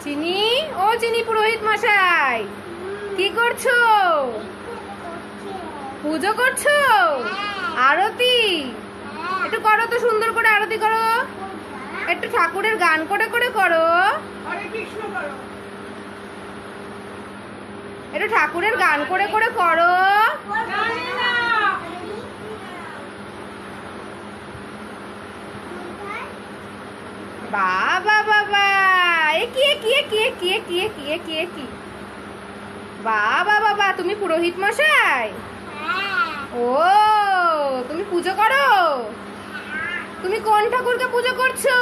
চিনি, ও চিনি, পুরোহিত মশাই কি করছো? পুজো করছো? আরতি একটু করো তো, সুন্দর করে আরতি করো, একটু ঠাকুরের গান করে করে করো, একটু ঠাকুরের গান করে করে করো। বাবা বাবা, এ কি কি কি কি কি কি কি কি বাবা বাবা, তুমি পুরোহিত মশাই? ও, তুমি পুজো করো? তুমি কোন ঠাকুরকে পুজো করছো?